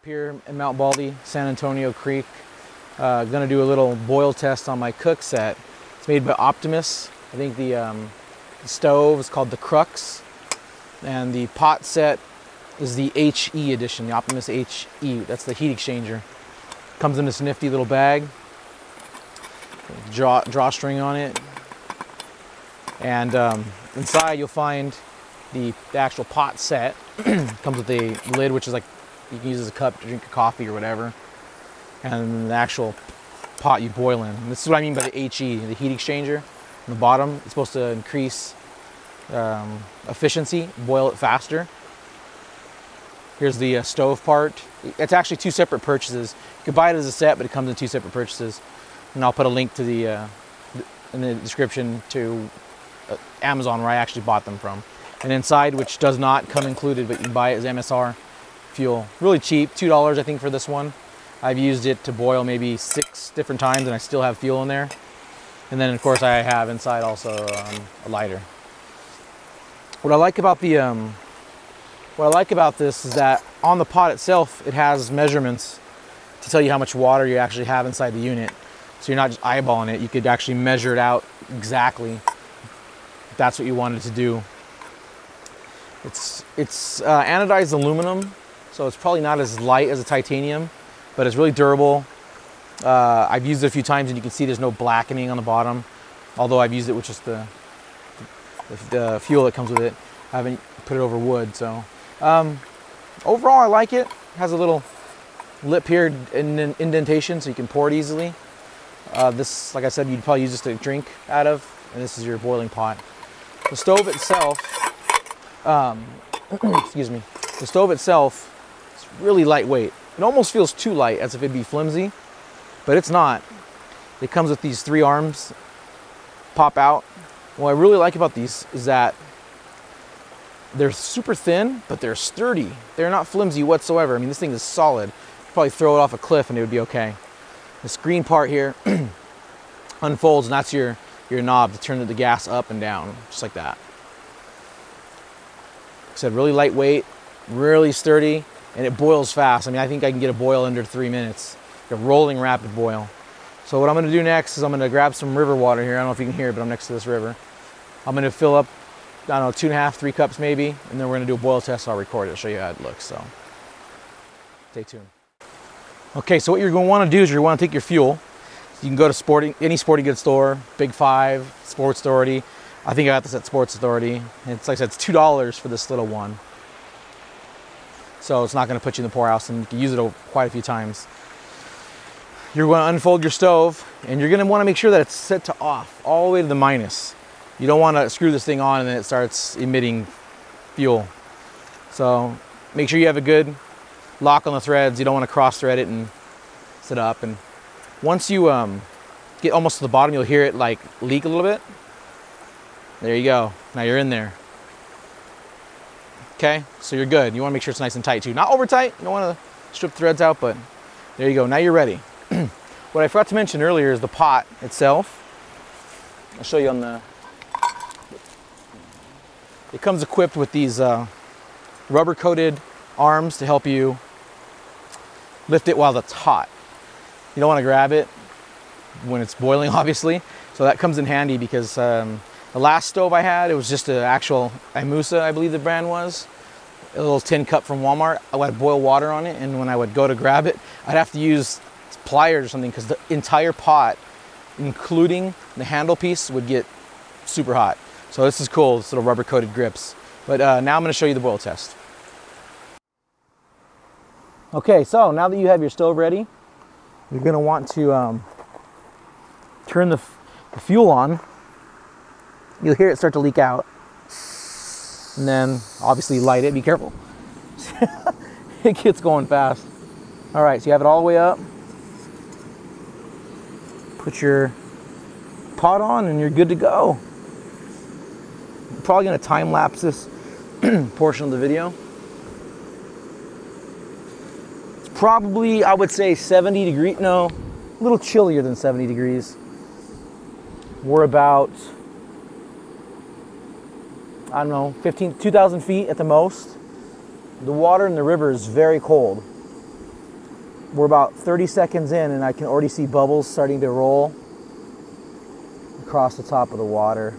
Up here in Mount Baldy, San Antonio Creek. Gonna do a little boil test on my Cookset. It's made by Optimus. I think the stove is called the Crux, and the pot set is the HE edition, the Optimus HE. That's the heat exchanger. Comes in this nifty little bag. Drawstring on it, and inside you'll find the actual pot set. Comes with a lid, which is like you can use as a cup to drink a coffee or whatever, and the actual pot you boil in. And this is what I mean by the HE, the heat exchanger. On the bottom, it's supposed to increase efficiency, boil it faster. Here's the stove part. It's actually two separate purchases. You could buy it as a set, but it comes in two separate purchases. And I'll put a link to the in the description to Amazon, where I actually bought them from. And inside, which does not come included, but you can buy it as MSR fuel. Really cheap, $2 I think for this one. I've used it to boil maybe 6 different times, and I still have fuel in there. And then of course I have inside also a lighter. What I like about this is that on the pot itself, it has measurements to tell you how much water you actually have inside the unit. So you're not just eyeballing it. You could actually measure it out exactly if that's what you wanted to do. It's anodized aluminum, so it's probably not as light as a titanium, but it's really durable. I've used it a few times, and you can see there's no blackening on the bottom, although I've used it with just the fuel that comes with it. I haven't put it over wood. So overall I like it. It has a little lip here, indentation, so you can pour it easily. This, like I said, you'd probably use this to drink out of, and this is your boiling pot. The stove itself, excuse me, the stove itself is really lightweight. It almost feels too light, as if it'd be flimsy, but it's not. It comes with these 3 arms, pop out. What I really like about these is that they're super thin, but they're sturdy. They're not flimsy whatsoever. I mean, this thing is solid. You'd probably throw it off a cliff and it would be okay. This green part here unfolds, and that's your knob to turn the gas up and down, just like that. Like I said, really lightweight, really sturdy, and it boils fast. I mean, I think I can get a boil under 3 minutes, like a rolling rapid boil. So what I'm gonna do next is I'm gonna grab some river water here. I don't know if you can hear it, but I'm next to this river. I'm gonna fill up, I don't know, 2.5, 3 cups maybe, and then we're gonna do a boil test. So I'll record it, show you how it looks, so stay tuned. Okay, so what you're going to want to do is you want to take your fuel. You can go to any sporting goods store, Big 5, Sports Authority. I think I got this at Sports Authority. It's like I said, it's $2 for this little one. So it's not going to put you in the poorhouse, and you can use it quite a few times. You're going to unfold your stove, and you're going to want to make sure that it's set to off, all the way to the minus. You don't want to screw this thing on and then it starts emitting fuel. So make sure you have a good lock on the threads. You don't want to cross thread it and set up. And once you get almost to the bottom, you'll hear it like leak a little bit. There you go. Now you're in there. Okay, so you're good. You want to make sure it's nice and tight too. Not over tight. You don't want to strip threads out, but there you go. Now you're ready. What I forgot to mention earlier is the pot itself. I'll show you on the... It comes equipped with these rubber-coated arms to help you lift it while it's hot. You don't want to grab it when it's boiling, obviously. So that comes in handy because the last stove I had, it was just an actual Imusa, I believe the brand was. A little tin cup from Walmart. I would boil water on it, and when I would go to grab it, I'd have to use pliers or something because the entire pot, including the handle piece, would get super hot. So this is cool, this little rubber coated grips. But now I'm going to show you the boil test. Okay, so now that you have your stove ready, you're going to want to turn the fuel on. You'll hear it start to leak out. And then obviously light it. Be careful. It gets going fast. All right, so you have it all the way up. Put your pot on and you're good to go. I'm probably going to time lapse this portion of the video. Probably, I would say 70 degrees, no, a little chillier than 70 degrees. We're about, I don't know, 2,000 feet at the most. The water in the river is very cold. We're about 30 seconds in and I can already see bubbles starting to roll across the top of the water.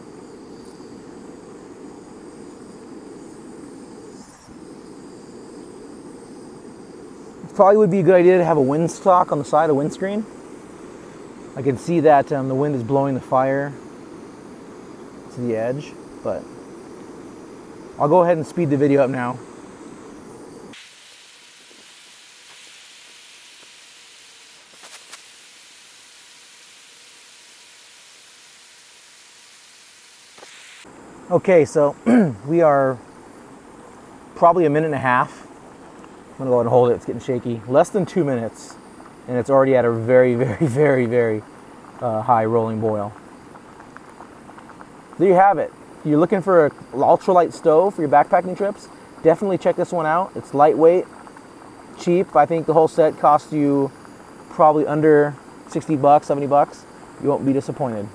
It probably would be a good idea to have a windsock on the side of windscreen. I can see that the wind is blowing the fire to the edge, but I'll go ahead and speed the video up now. Okay, so we are probably a minute and a half. I'm gonna go ahead and hold it, it's getting shaky. Less than 2 minutes, and it's already at a very, very, very, very high rolling boil. There you have it. If you're looking for an ultralight stove for your backpacking trips, definitely check this one out. It's lightweight, cheap. I think the whole set costs you probably under 60 bucks, 70 bucks. You won't be disappointed.